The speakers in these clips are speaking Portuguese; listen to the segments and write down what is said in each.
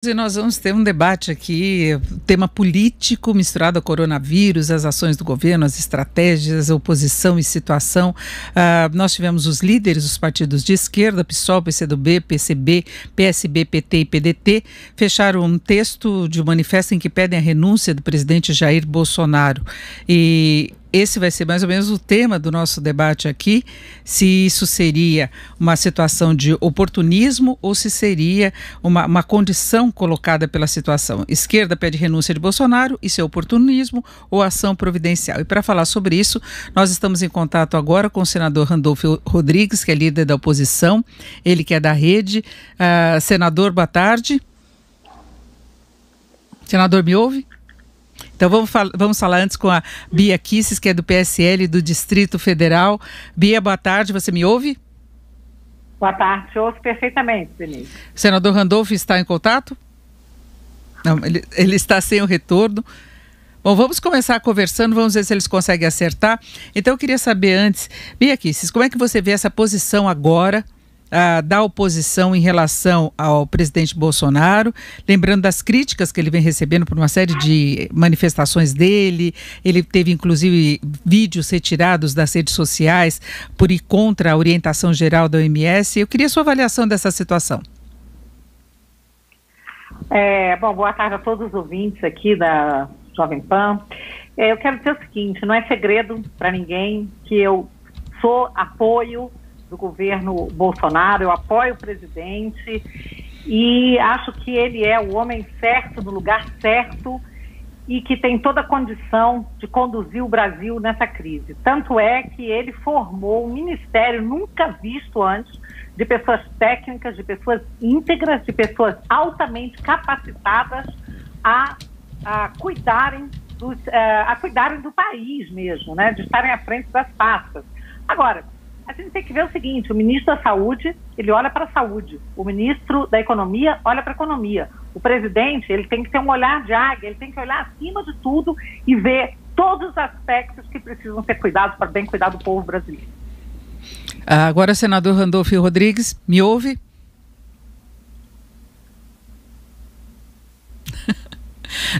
E nós vamos ter um debate aqui, tema político misturado ao coronavírus, as ações do governo, as estratégias, a oposição e situação. Nós tivemos os líderes dos partidos de esquerda, PSOL, PCdoB, PCB, PSB, PT e PDT, fecharam um texto de um manifesto em que pedem a renúncia do presidente Jair Bolsonaro. E esse vai ser mais ou menos o tema do nosso debate aqui, se isso seria uma situação de oportunismo ou se seria uma condição colocada pela situação. Esquerda pede renúncia de Bolsonaro, isso é oportunismo ou ação providencial? E para falar sobre isso, nós estamos em contato agora com o senador Randolfo Rodrigues, que é líder da oposição, ele que é da Rede. Senador, boa tarde. Senador, me ouve? Então vamos falar antes com a Bia Kicis, que é do PSL do Distrito Federal. Bia, boa tarde, você me ouve? Boa tarde, ouço perfeitamente, Denise. O senador Randolfo está em contato? Não, ele está sem o retorno. Bom, vamos começar conversando, vamos ver se eles conseguem acertar. Então eu queria saber antes, Bia Kicis, como é que você vê essa posição agora da oposição em relação ao presidente Bolsonaro, lembrando das críticas que ele vem recebendo por uma série de manifestações dele. Ele teve inclusive vídeos retirados das redes sociais por ir contra a orientação geral da OMS. Eu queria sua avaliação dessa situação. Bom, boa tarde a todos os ouvintes aqui da Jovem Pan. Eu quero dizer o seguinte, não é segredo para ninguém que eu sou apoio do governo Bolsonaro, eu apoio o presidente e acho que ele é o homem certo, no lugar certo e que tem toda a condição de conduzir o Brasil nessa crise. Tanto é que ele formou um ministério nunca visto antes de pessoas técnicas, de pessoas íntegras, de pessoas altamente capacitadas a cuidarem do país mesmo, né? De estarem à frente das pastas. Agora, a gente tem que ver o seguinte, o ministro da Saúde, ele olha para a saúde, o ministro da Economia olha para a economia, o presidente, ele tem que ter um olhar de águia, ele tem que olhar acima de tudo e ver todos os aspectos que precisam ser cuidados para bem cuidar do povo brasileiro. Agora, senador Randolfo Rodrigues, me ouve?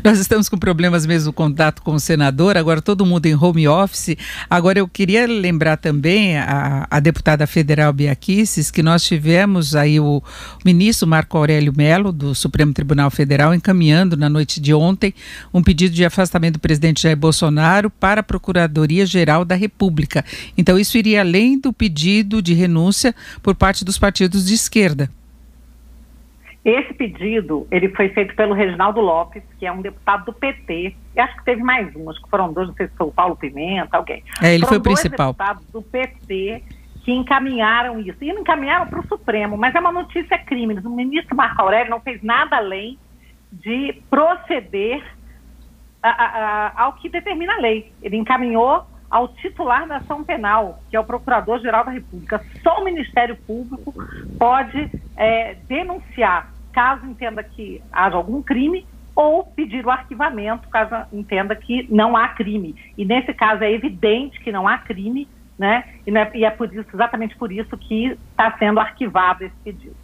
Nós estamos com problemas mesmo no contato com o senador, agora todo mundo em home office. Agora eu queria lembrar também a deputada federal Bia Kicis, que nós tivemos aí o ministro Marco Aurélio Mello, do Supremo Tribunal Federal, encaminhando na noite de ontem um pedido de afastamento do presidente Jair Bolsonaro para a Procuradoria-Geral da República. Então isso iria além do pedido de renúncia por parte dos partidos de esquerda. Esse pedido, ele foi feito pelo Reginaldo Lopes, que é um deputado do PT, e acho que teve mais um, acho que foram dois, não sei se foi o Paulo Pimenta, alguém. Ele foram foi o principal. Dois deputados do PT que encaminharam isso, e não encaminharam para o Supremo, mas é uma notícia crime. O ministro Marco Aurélio não fez nada além de proceder ao que determina a lei. Ele encaminhou ao titular da ação penal, que é o Procurador-Geral da República. Só o Ministério Público pode denunciar, caso entenda que haja algum crime, ou pedir o arquivamento, caso entenda que não há crime. E nesse caso é evidente que não há crime, né? E é por isso, exatamente por isso que está sendo arquivado esse pedido.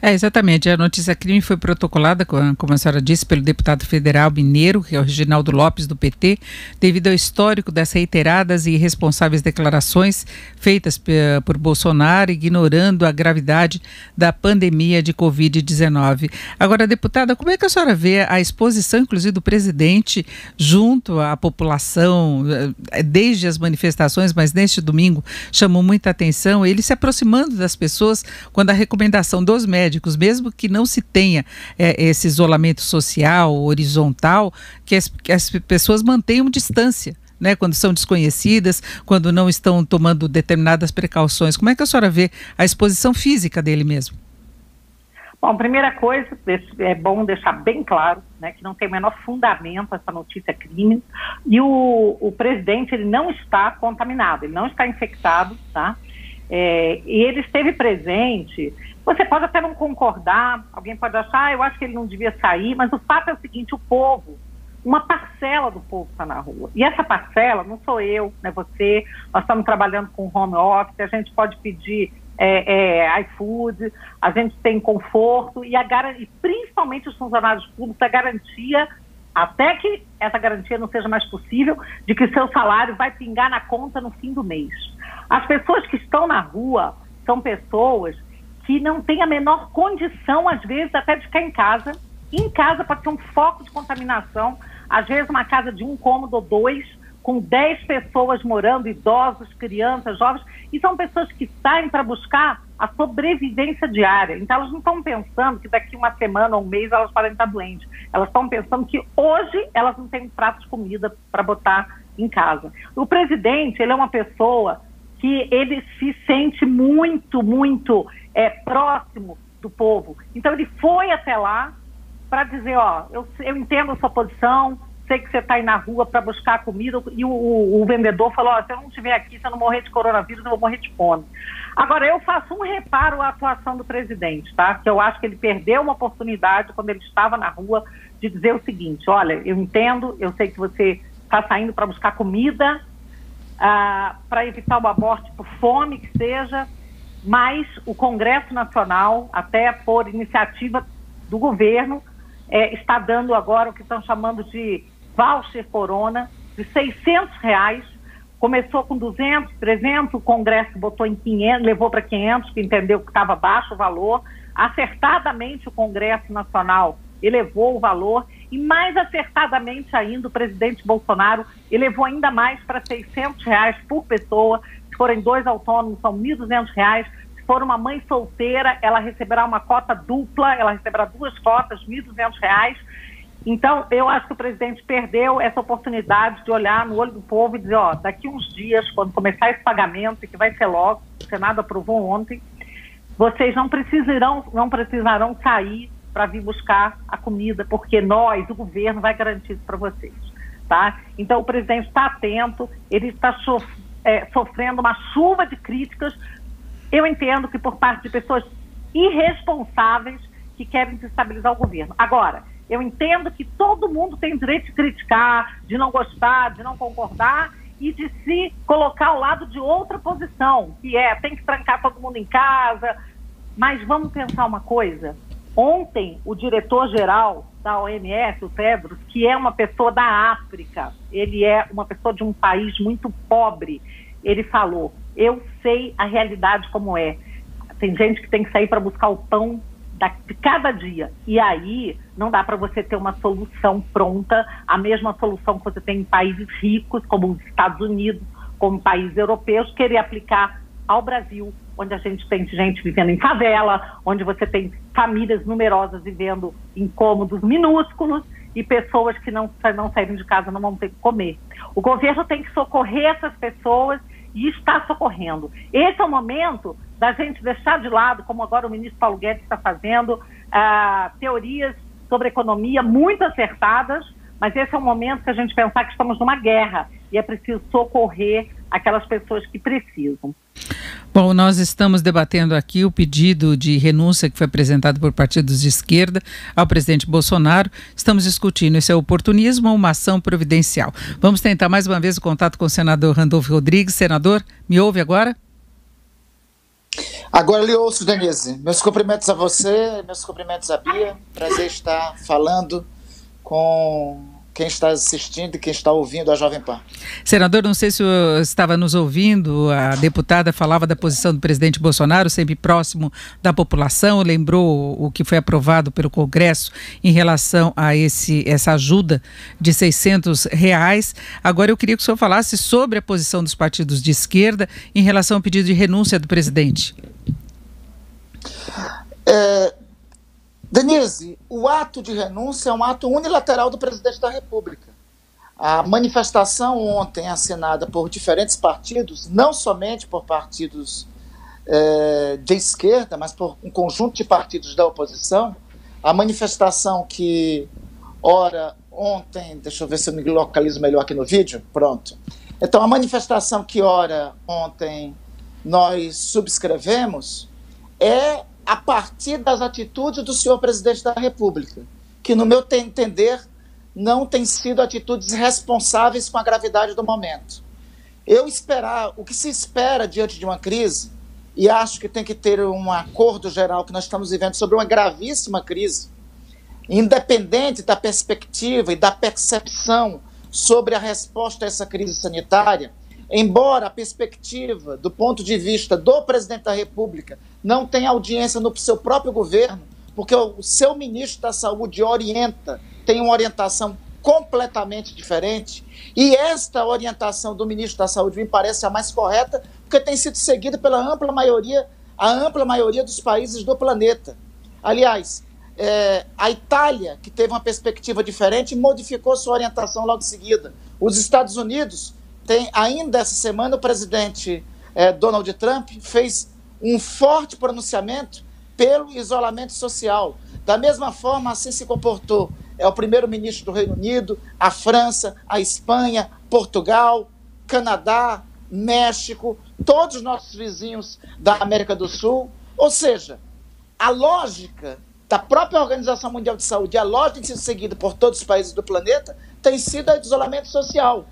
Exatamente, a notícia crime foi protocolada, como a senhora disse, pelo deputado federal mineiro, que é o Reginaldo Lopes, do PT, devido ao histórico das reiteradas e irresponsáveis declarações feitas por Bolsonaro, ignorando a gravidade da pandemia de Covid-19. Agora, deputada, como é que a senhora vê a exposição, inclusive, do presidente junto à população, desde as manifestações, mas neste domingo chamou muita atenção, ele se aproximando das pessoas quando a recomendação dos médicos, mesmo que não se tenha esse isolamento social, horizontal, que as pessoas mantenham distância, né, quando são desconhecidas, quando não estão tomando determinadas precauções. Como é que a senhora vê a exposição física dele mesmo? Bom, primeira coisa, é bom deixar bem claro, né, que não tem o menor fundamento essa notícia crime, e o presidente, ele não está contaminado, ele não está infectado, tá? E ele esteve presente. Você pode até não concordar, alguém pode achar, eu acho que ele não devia sair, mas o fato é o seguinte, o povo, uma parcela do povo está na rua. E essa parcela não sou eu, não é você, nós estamos trabalhando com home office, a gente pode pedir iFood, a gente tem conforto e principalmente os funcionários públicos, a garantia, até que essa garantia não seja mais possível, de que seu salário vai pingar na conta no fim do mês. As pessoas que estão na rua são pessoas que não têm a menor condição, às vezes, até de ficar em casa. Em casa pode ser um foco de contaminação, às vezes uma casa de 1 cômodo ou 2, com 10 pessoas morando, idosos, crianças, jovens, e são pessoas que saem para buscar a sobrevivência diária. Então elas não estão pensando que daqui uma semana ou um mês elas podem estar doentes. Elas estão pensando que hoje elas não têm um prato de comida para botar em casa. O presidente, ele é uma pessoa que ele se sente muito, muito próximo do povo. Então ele foi até lá para dizer, eu entendo a sua posição, sei que você está aí na rua para buscar comida, e o vendedor falou, se eu não estiver aqui, se eu não morrer de coronavírus, eu vou morrer de fome. Agora, eu faço um reparo à atuação do presidente, tá? Que eu acho que ele perdeu uma oportunidade quando ele estava na rua de dizer o seguinte, olha, eu entendo, eu sei que você está saindo para buscar comida, para evitar uma morte por fome, que seja, mas o Congresso Nacional, até por iniciativa do governo, está dando agora o que estão chamando de voucher corona, de R$600, começou com 200, 300, o Congresso botou em 500, levou para 500, que entendeu que estava baixo o valor, acertadamente o Congresso Nacional elevou o valor, e mais acertadamente ainda o presidente Bolsonaro elevou ainda mais para R$600 por pessoa, se forem 2 autônomos são R$1.200, se for uma mãe solteira, ela receberá uma cota dupla, ela receberá 2 cotas, R$1.200. Então, eu acho que o presidente perdeu essa oportunidade de olhar no olho do povo e dizer, daqui uns dias, quando começar esse pagamento, que vai ser logo, o Senado aprovou ontem, vocês não precisarão sair para vir buscar a comida, porque nós, o governo, vai garantir isso para vocês, tá? Então, o presidente está atento, ele está sofrendo uma chuva de críticas, eu entendo que por parte de pessoas irresponsáveis que querem desestabilizar o governo. Agora, eu entendo que todo mundo tem o direito de criticar, de não gostar, de não concordar e de se colocar ao lado de outra posição, que tem que trancar todo mundo em casa. Mas vamos pensar uma coisa. Ontem, o diretor-geral da OMS, o Tedros, que é uma pessoa da África, ele é uma pessoa de um país muito pobre, ele falou, eu sei a realidade como é. Tem gente que tem que sair para buscar o pão de cada dia. E aí não dá para você ter uma solução pronta, a mesma solução que você tem em países ricos, como os Estados Unidos, como países europeus, querer aplicar ao Brasil, onde a gente tem gente vivendo em favela, onde você tem famílias numerosas vivendo em cômodos minúsculos e pessoas que não saírem de casa não vão ter que comer. O governo tem que socorrer essas pessoas e está socorrendo. Esse é o momento da gente deixar de lado, como agora o ministro Paulo Guedes está fazendo, teorias sobre economia muito acertadas, mas esse é o momento que a gente pensar que estamos numa guerra e é preciso socorrer aquelas pessoas que precisam. Bom, nós estamos debatendo aqui o pedido de renúncia que foi apresentado por partidos de esquerda ao presidente Bolsonaro. Estamos discutindo se é oportunismo ou uma ação providencial. Vamos tentar mais uma vez o contato com o senador Randolfo Rodrigues. Senador, me ouve agora? Agora lhe ouço, Denise. Meus cumprimentos a você, meus cumprimentos a Bia. Prazer estar falando com quem está assistindo e quem está ouvindo a Jovem Pan. Senador, não sei se o senhor estava nos ouvindo, a deputada falava da posição do presidente Bolsonaro, sempre próximo da população, lembrou o que foi aprovado pelo Congresso em relação a essa ajuda de R$600. Agora eu queria que o senhor falasse sobre a posição dos partidos de esquerda em relação ao pedido de renúncia do presidente. Denise, o ato de renúncia é um ato unilateral do presidente da República. A manifestação ontem assinada por diferentes partidos, não somente por partidos de esquerda, mas por um conjunto de partidos da oposição, a manifestação que, ontem, deixa eu ver se eu me localizo melhor aqui no vídeo, pronto. Então, a manifestação que, ontem, nós subscrevemos é a partir das atitudes do senhor presidente da República, que, no meu entender, não têm sido atitudes responsáveis com a gravidade do momento. O que se espera diante de uma crise e acho que tem que ter um acordo geral que nós estamos vivendo sobre uma gravíssima crise, independente da perspectiva e da percepção sobre a resposta a essa crise sanitária, embora a perspectiva do ponto de vista do presidente da República não tenha audiência no seu próprio governo, porque o seu ministro da Saúde tem uma orientação completamente diferente, e esta orientação do ministro da Saúde me parece a mais correta, porque tem sido seguida pela ampla maioria dos países do planeta. Aliás, a Itália, que teve uma perspectiva diferente, modificou sua orientação logo em seguida. Os Estados Unidos, ainda essa semana, o presidente Donald Trump fez um forte pronunciamento pelo isolamento social. Da mesma forma, assim se comportou o primeiro-ministro do Reino Unido, a França, a Espanha, Portugal, Canadá, México, todos os nossos vizinhos da América do Sul. Ou seja, a lógica da própria Organização Mundial de Saúde, a lógica que tem sido seguida por todos os países do planeta, tem sido a de isolamento social.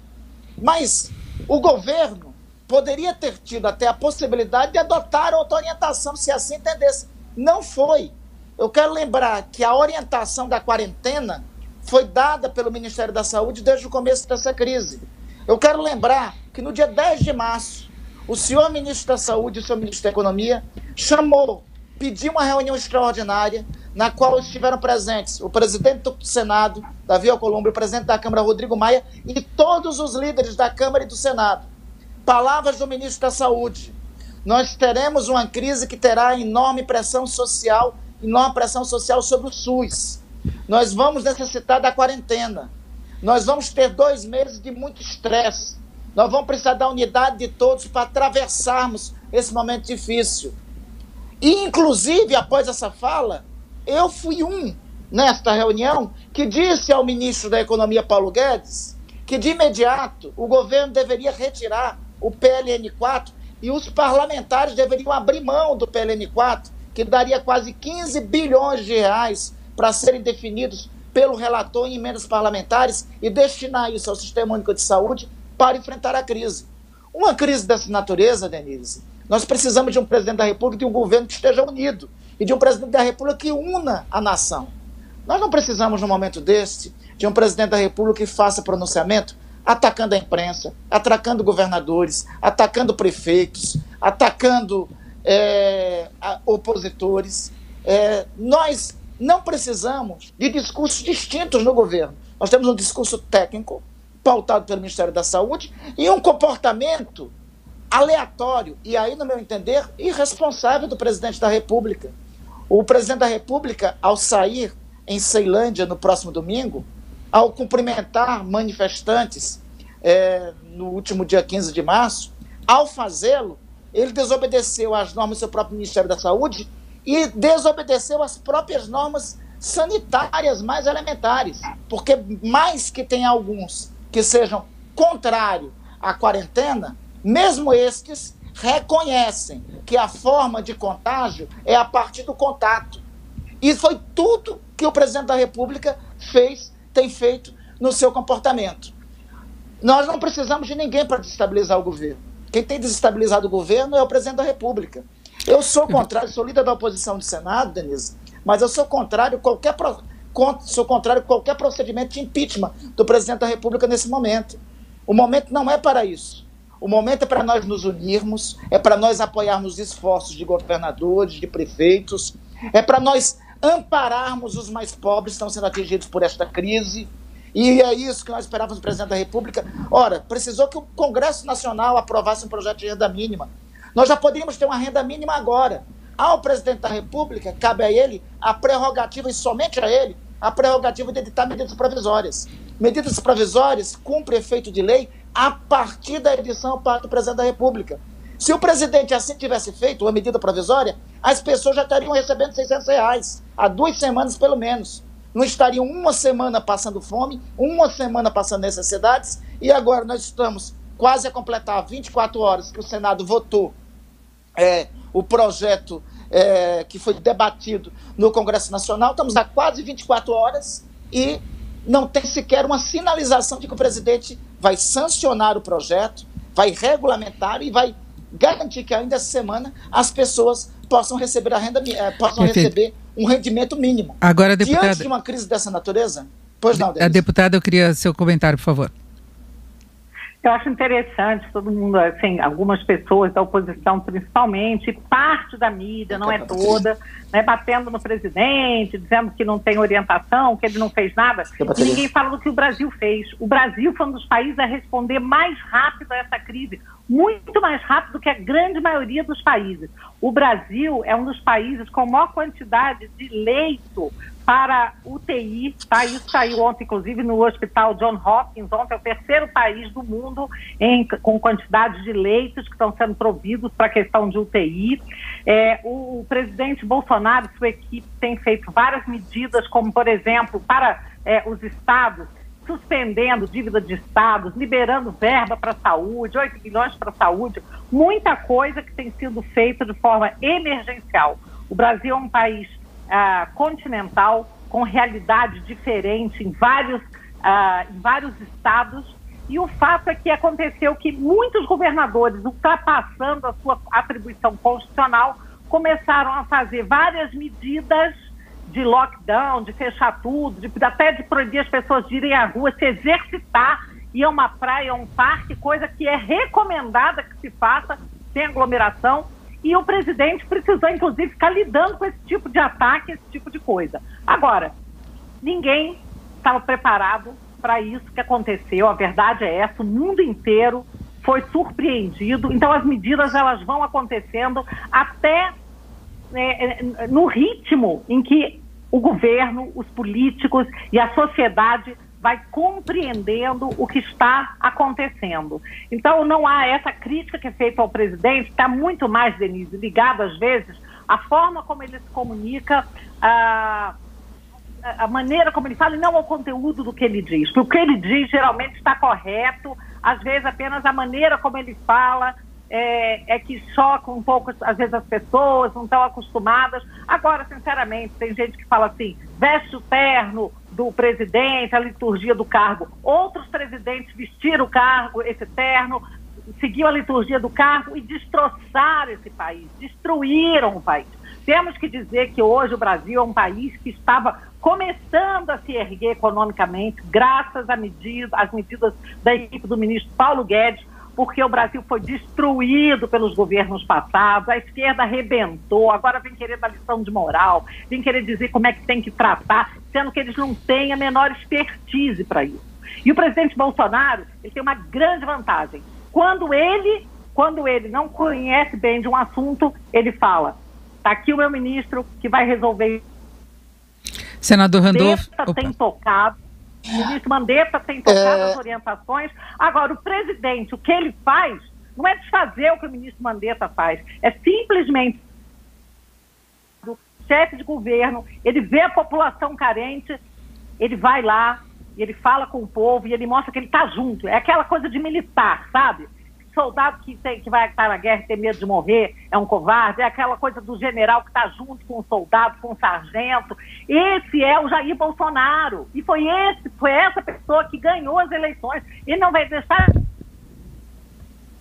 Mas o governo poderia ter tido até a possibilidade de adotar outra orientação, se assim entendesse. Não foi. Eu quero lembrar que a orientação da quarentena foi dada pelo Ministério da Saúde desde o começo dessa crise. Eu quero lembrar que no dia 10 de março, o senhor ministro da Saúde e o senhor ministro da Economia pediu uma reunião extraordinária na qual estiveram presentes o presidente do Senado, Davi Alcolumbre, o presidente da Câmara, Rodrigo Maia, e todos os líderes da Câmara e do Senado. Palavras do ministro da Saúde: nós teremos uma crise que terá enorme pressão social sobre o SUS. Nós vamos necessitar da quarentena. Nós vamos ter 2 meses de muito estresse. Nós vamos precisar da unidade de todos para atravessarmos esse momento difícil. E, inclusive, após essa fala, eu fui nesta reunião, que disse ao ministro da Economia, Paulo Guedes, que de imediato o governo deveria retirar o PLN 4 e os parlamentares deveriam abrir mão do PLN 4, que daria quase 15 bilhões de reais para serem definidos pelo relator em emendas parlamentares e destinar isso ao Sistema Único de Saúde para enfrentar a crise. Uma crise dessa natureza, Denise, nós precisamos de um presidente da República e de um governo que esteja unido, e de um presidente da República que una a nação. Nós não precisamos, num momento deste, de um presidente da República que faça pronunciamento atacando a imprensa, atacando governadores, atacando prefeitos, atacando opositores. Nós não precisamos de discursos distintos no governo. Nós temos um discurso técnico, pautado pelo Ministério da Saúde, e um comportamento aleatório, e aí, no meu entender, irresponsável do presidente da República. O presidente da República, ao sair em Ceilândia no próximo domingo, ao cumprimentar manifestantes no último dia 15 de março, ao fazê-lo, ele desobedeceu às normas do seu próprio Ministério da Saúde e desobedeceu às próprias normas sanitárias mais elementares, porque mais que tem alguns que sejam contrários à quarentena, mesmo estes reconhecem que a forma de contágio é a partir do contato. E foi tudo que o presidente da República tem feito no seu comportamento. Nós não precisamos de ninguém para desestabilizar o governo. Quem tem desestabilizado o governo é o presidente da República. Eu sou contrário, sou líder da oposição do Senado, Denise, mas eu sou contrário a qualquer procedimento de impeachment do presidente da República nesse momento. O momento não é para isso. O momento é para nós nos unirmos, é para nós apoiarmos os esforços de governadores, de prefeitos, é para nós ampararmos os mais pobres que estão sendo atingidos por esta crise. E é isso que nós esperávamos do presidente da República. Ora, precisou que o Congresso Nacional aprovasse um projeto de renda mínima. Nós já poderíamos ter uma renda mínima agora. Ao presidente da República, cabe a ele a prerrogativa, e somente a ele, a prerrogativa de editar medidas provisórias. Medidas provisórias cumprem efeito de lei a partir da edição do presidente da República. Se o presidente assim tivesse feito uma medida provisória, as pessoas já estariam recebendo R$600, há 2 semanas pelo menos. Não estariam uma semana passando fome, uma semana passando necessidades, e agora nós estamos quase a completar 24 horas que o Senado votou o projeto que foi debatido no Congresso Nacional. Estamos há quase 24 horas e não tem sequer uma sinalização de que o presidente vai sancionar o projeto, vai regulamentar e vai garantir que ainda essa semana as pessoas possam receber receber um rendimento mínimo. Agora, deputada, diante de uma crise dessa natureza? Pois não, Denise. A deputada, eu queria seu comentário, por favor. Eu acho interessante todo mundo, assim, algumas pessoas da oposição principalmente, parte da mídia, não é toda, né, batendo no presidente, dizendo que não tem orientação, que ele não fez nada, e ninguém fala do que o Brasil fez. O Brasil foi um dos países a responder mais rápido a essa crise, muito mais rápido do que a grande maioria dos países. O Brasil é um dos países com maior quantidade de leito para UTI, tá? Isso saiu ontem, inclusive, no Hospital Johns Hopkins. Ontem é o terceiro país do mundo com quantidade de leitos que estão sendo providos para a questão de UTI. O presidente Bolsonaro e sua equipe têm feito várias medidas, como, por exemplo, para os estados, suspendendo dívida de estados, liberando verba para a saúde, 8 bilhões para a saúde, muita coisa que tem sido feita de forma emergencial. O Brasil é um país continental, com realidade diferente em vários estados, e o fato é que aconteceu que muitos governadores, ultrapassando a sua atribuição constitucional, começaram a fazer várias medidas de lockdown, de fechar tudo, até de proibir as pessoas de irem à rua, se exercitar, ir a uma praia, a um parque, coisa que é recomendada que se faça sem aglomeração. E o presidente precisou, inclusive, ficar lidando com esse tipo de ataque, esse tipo de coisa. Agora, ninguém estava preparado para isso que aconteceu. A verdade é essa, o mundo inteiro foi surpreendido. Então, as medidas elas vão acontecendo até no ritmo em que o governo, os políticos e a sociedade vai compreendendo o que está acontecendo. Então, não há essa crítica que é feita ao presidente, está muito mais, Denise, ligada, às vezes, à forma como ele se comunica, a maneira como ele fala, e não ao conteúdo do que ele diz. Porque o que ele diz geralmente está correto, às vezes apenas a maneira como ele fala é que choca um pouco, às vezes, as pessoas não estão acostumadas. Agora, sinceramente, tem gente que fala assim, veste o terno do presidente, a liturgia do cargo. Outros presidentes vestiram o cargo, esse terno, seguiu a liturgia do cargo e destroçaram esse país, destruíram o país. Temos que dizer que hoje o Brasil é um país que estava começando a se erguer economicamente, graças às medidas da equipe do ministro Paulo Guedes, porque o Brasil foi destruído pelos governos passados, a esquerda arrebentou, agora vem querer dar lição de moral, vem querer dizer como é que tem que tratar, sendo que eles não têm a menor expertise para isso. E o presidente Bolsonaro, ele tem uma grande vantagem. Quando ele não conhece bem de um assunto, ele fala, está aqui o meu ministro que vai resolver. Senador Randolfo. O ministro Mandetta tem tocado as orientações. Agora, o presidente, o que ele faz, não é desfazer o que o ministro Mandetta faz, é simplesmente o chefe de governo, ele vê a população carente, ele vai lá, e ele fala com o povo, e ele mostra que ele está junto. É aquela coisa de militar, sabe? Soldado que vai estar na guerra e tem medo de morrer é um covarde, é aquela coisa do general que está junto com o soldado, com o sargento. Esse é o Jair Bolsonaro. E foi essa pessoa que ganhou as eleições. Ele não vai deixar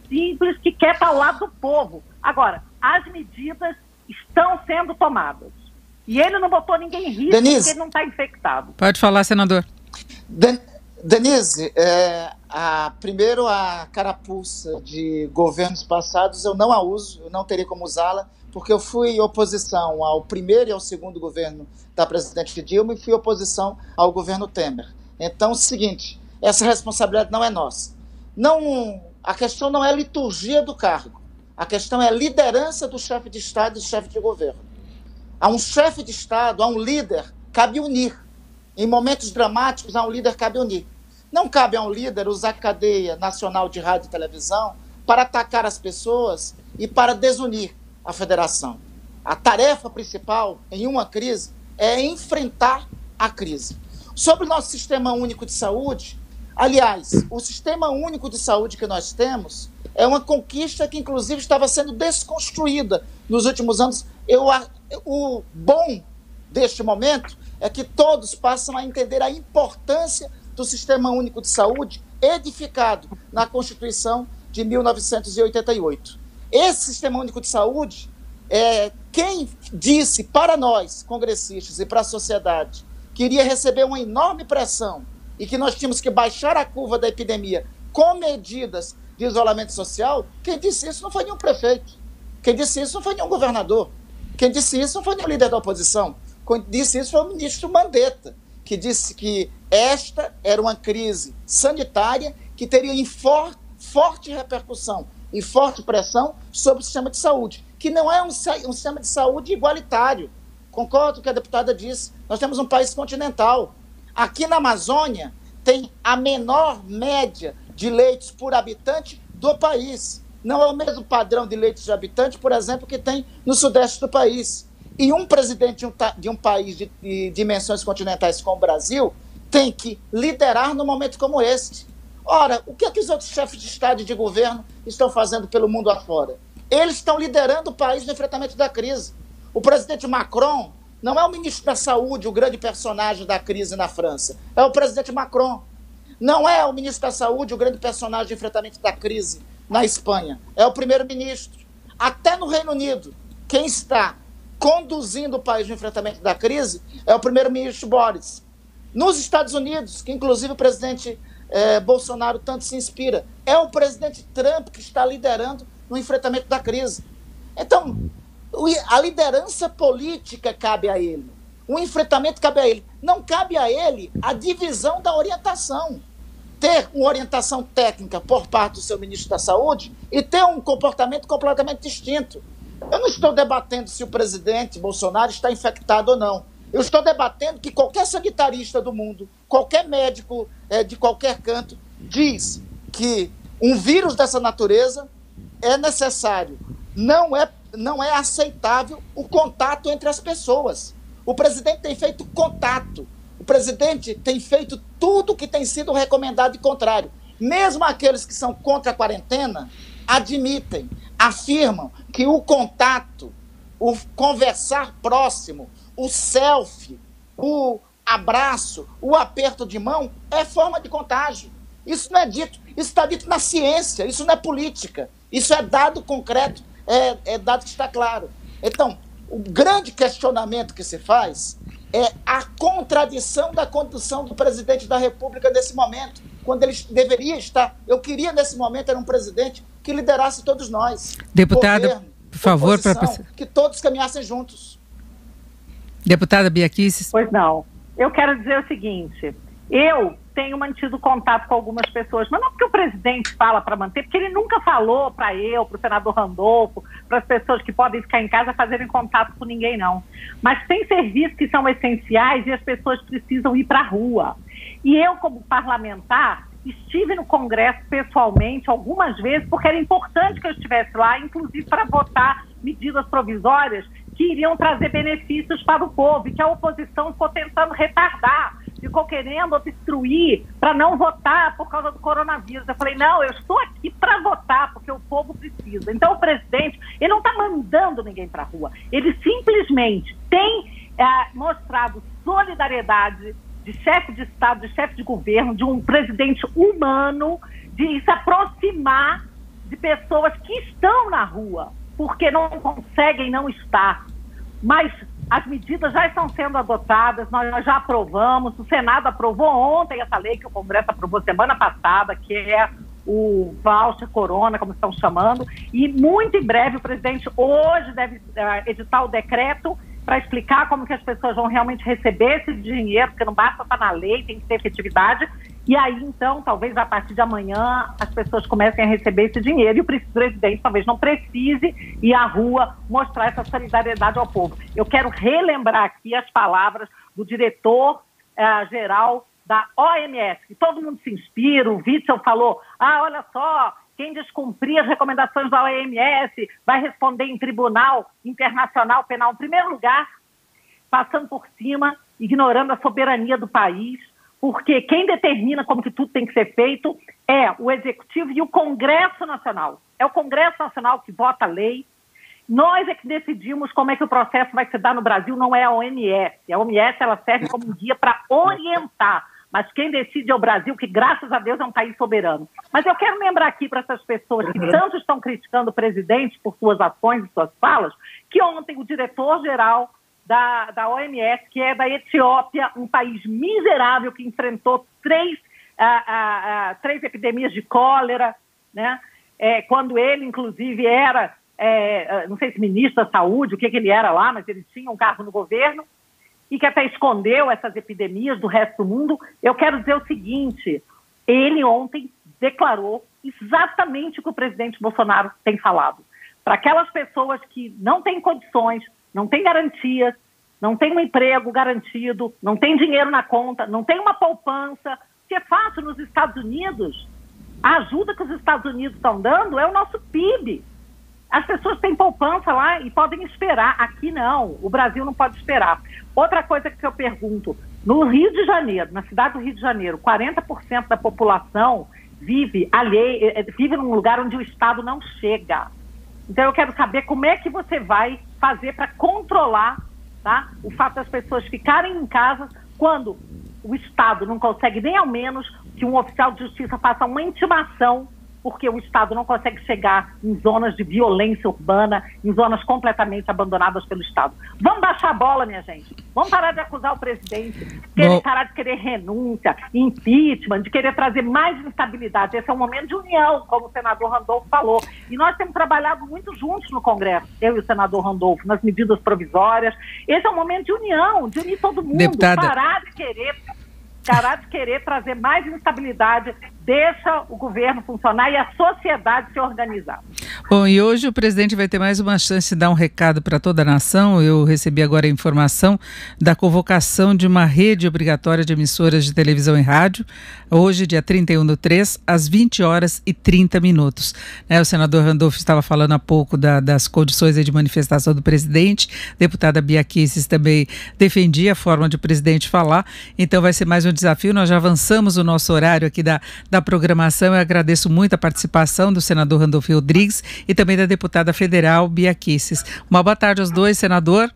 simples que quer estar ao lado do povo. Agora, as medidas estão sendo tomadas. E ele não botou ninguém em risco, Denise, porque ele não está infectado. Pode falar, senador. Denise, primeiro a carapuça de governos passados eu não a uso, eu não teria como usá-la, porque eu fui oposição ao primeiro e ao segundo governo da presidente Dilma e fui oposição ao governo Temer. Então, é o seguinte, essa responsabilidade não é nossa. A questão não é liturgia do cargo, a questão é a liderança do chefe de Estado e do chefe de governo. A um chefe de Estado, a um líder, cabe unir. Em momentos dramáticos, a um líder cabe unir. Não cabe a um líder usar a cadeia nacional de rádio e televisão para atacar as pessoas e para desunir a federação. A tarefa principal em uma crise é enfrentar a crise. Sobre o nosso Sistema Único de Saúde, aliás, o Sistema Único de Saúde que nós temos é uma conquista que, inclusive, estava sendo desconstruída nos últimos anos. O bom deste momento é que todos passam a entender a importância do Sistema Único de Saúde edificado na Constituição de 1988. Esse Sistema Único de Saúde, quem disse para nós, congressistas, e para a sociedade, que iria receber uma enorme pressão e que nós tínhamos que baixar a curva da epidemia com medidas de isolamento social, quem disse isso não foi nenhum prefeito, quem disse isso não foi nenhum governador, quem disse isso não foi nenhum líder da oposição, quem disse isso foi o ministro Mandetta, que disse que esta era uma crise sanitária que teria forte repercussão e forte pressão sobre o sistema de saúde, que não é um sistema de saúde igualitário. Concordo com o que a deputada disse, nós temos um país continental. Aqui na Amazônia tem a menor média de leitos por habitante do país. Não é o mesmo padrão de leitos de habitante, por exemplo, que tem no sudeste do país. E um presidente de um país de dimensões continentais como o Brasil tem que liderar num momento como este. Ora, o que é que os outros chefes de Estado e de governo estão fazendo pelo mundo afora? Eles estão liderando o país no enfrentamento da crise. O presidente Macron não é o ministro da Saúde, o grande personagem da crise na França. É o presidente Macron. Não é o ministro da Saúde, o grande personagem de enfrentamento da crise na Espanha. É o primeiro-ministro. Até no Reino Unido, quem está conduzindo o país no enfrentamento da crise é o primeiro-ministro Boris. Nos Estados Unidos, que inclusive o presidente Bolsonaro tanto se inspira, é o presidente Trump que está liderando no enfrentamento da crise. Então, a liderança política cabe a ele, o enfrentamento cabe a ele. Não cabe a ele a divisão da orientação. Ter uma orientação técnica por parte do seu ministro da Saúde e ter um comportamento completamente distinto. Eu não estou debatendo se o presidente Bolsonaro está infectado ou não. Eu estou debatendo que qualquer sanitarista do mundo, qualquer médico de qualquer canto, diz que um vírus dessa natureza é necessário. Não é aceitável o contato entre as pessoas. O presidente tem feito contato. O presidente tem feito tudo que tem sido recomendado e contrário. Mesmo aqueles que são contra a quarentena admitem, afirmam que o contato, o conversar próximo, o selfie, o abraço, o aperto de mão é forma de contágio. Isso não é dito, isso está dito na ciência, isso não é política, isso é dado concreto, é dado que está claro. Então, o grande questionamento que se faz é a contradição da condução do presidente da República nesse momento, quando ele deveria estar. Eu queria, nesse momento, era um presidente que liderasse todos nós. Deputada, governo, por favor, que todos caminhassem juntos. Deputada Bia Kicis. Pois não. Eu quero dizer o seguinte, eu tenho mantido contato com algumas pessoas, mas não porque o presidente fala para manter, porque ele nunca falou para o senador Randolfo, para as pessoas que podem ficar em casa fazerem contato com ninguém, não. Mas tem serviços que são essenciais e as pessoas precisam ir para a rua. E eu, como parlamentar, estive no Congresso pessoalmente algumas vezes, porque era importante que eu estivesse lá, inclusive para votar medidas provisórias que iriam trazer benefícios para o povo, e que a oposição ficou tentando retardar, ficou querendo obstruir para não votar por causa do coronavírus. Eu falei, não, eu estou aqui para votar, porque o povo precisa. Então o presidente, ele não está mandando ninguém para a rua, ele simplesmente tem mostrado solidariedade de chefe de Estado, de chefe de governo, de um presidente humano, de se aproximar de pessoas que estão na rua, porque não conseguem não estar. Mas as medidas já estão sendo adotadas, nós já aprovamos, o Senado aprovou ontem essa lei que o Congresso aprovou semana passada, que é o voucher corona, como estão chamando, e muito em breve o presidente hoje deve editar o decreto para explicar como que as pessoas vão realmente receber esse dinheiro, porque não basta estar na lei, tem que ter efetividade. E aí, então, talvez a partir de amanhã as pessoas comecem a receber esse dinheiro e o presidente talvez não precise ir à rua mostrar essa solidariedade ao povo. Eu quero relembrar aqui as palavras do diretor-geral da OMS, que todo mundo se inspira. O Witzel falou, olha só, quem descumprir as recomendações da OMS vai responder em tribunal internacional penal. Em primeiro lugar, passando por cima, ignorando a soberania do país, porque quem determina como que tudo tem que ser feito é o Executivo e o Congresso Nacional. É o Congresso Nacional que vota a lei. Nós é que decidimos como é que o processo vai se dar no Brasil, não é a OMS. A OMS ela serve como um guia para orientar, mas quem decide é o Brasil, que graças a Deus é um país soberano. Mas eu quero lembrar aqui para essas pessoas que tanto estão criticando o presidente por suas ações e suas falas, que ontem o diretor-geral da OMS, que é da Etiópia, um país miserável que enfrentou três epidemias de cólera, né? Quando ele, inclusive, era, não sei se ministro da saúde, o que ele era lá, mas ele tinha um cargo no governo, e que até escondeu essas epidemias do resto do mundo. Eu quero dizer o seguinte, ele ontem declarou exatamente o que o presidente Bolsonaro tem falado. Para aquelas pessoas que não têm condições, não têm garantias, não têm um emprego garantido, não têm dinheiro na conta, não têm uma poupança, que é fácil nos Estados Unidos. A ajuda que os Estados Unidos estão dando é o nosso PIB. As pessoas têm poupança lá e podem esperar. Aqui não, o Brasil não pode esperar. Outra coisa que eu pergunto, no Rio de Janeiro, na cidade do Rio de Janeiro, 40% da população vive num lugar onde o Estado não chega. Então eu quero saber como é que você vai fazer para controlar, tá, o fato das pessoas ficarem em casa quando o Estado não consegue nem ao menos que um oficial de justiça faça uma intimação, porque o Estado não consegue chegar em zonas de violência urbana, em zonas completamente abandonadas pelo Estado. Vamos baixar a bola, minha gente. Vamos parar de acusar o presidente, parar de querer renúncia, impeachment, de querer trazer mais instabilidade. Esse é um momento de união, como o senador Randolfo falou. E nós temos trabalhado muito juntos no Congresso, eu e o senador Randolfo, nas medidas provisórias. Esse é um momento de união, de unir todo mundo. Deputada, parar de querer trazer mais instabilidade, deixa o governo funcionar e a sociedade se organizar. Bom, e hoje o presidente vai ter mais uma chance de dar um recado para toda a nação. Eu recebi agora a informação da convocação de uma rede obrigatória de emissoras de televisão e rádio, hoje, dia 31/3, às 20h30. O senador Randolfo estava falando há pouco das condições de manifestação do presidente, a deputada Bia Kicis também defendia a forma de o presidente falar, então vai ser mais um desafio. Nós já avançamos o nosso horário aqui da programação. Eu agradeço muito a participação do senador Randolfo Rodrigues e também da deputada federal Bia Kicis. Uma boa tarde aos dois, senador.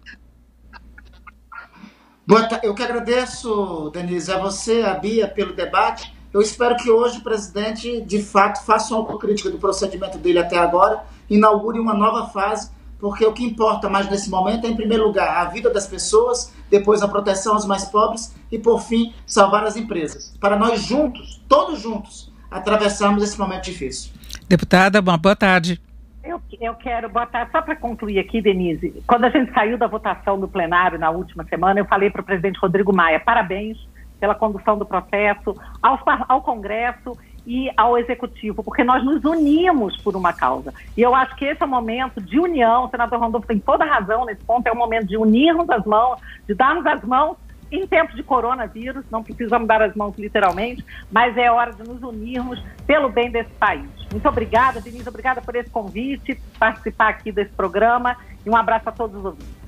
Eu que agradeço, Denise, a você, a Bia, pelo debate. Eu espero que hoje o presidente, de fato, faça uma autocrítica do procedimento dele até agora, inaugure uma nova fase, porque o que importa mais nesse momento é, em primeiro lugar, a vida das pessoas, depois a proteção aos mais pobres e, por fim, salvar as empresas. Para nós juntos, todos juntos, atravessarmos esse momento difícil. Deputada, boa tarde. Eu quero botar, só para concluir aqui, Denise, quando a gente saiu da votação do plenário na última semana, eu falei para o presidente Rodrigo Maia, parabéns pela condução do processo, ao Congresso e ao Executivo, porque nós nos unimos por uma causa. E eu acho que esse é o momento de união, o senador Randolfo tem toda a razão nesse ponto, é o momento de unirmos as mãos, de darmos as mãos em tempos de coronavírus, não precisamos dar as mãos literalmente, mas é hora de nos unirmos pelo bem desse país. Muito obrigada, Denise, obrigada por esse convite, participar aqui desse programa, e um abraço a todos os ouvintes.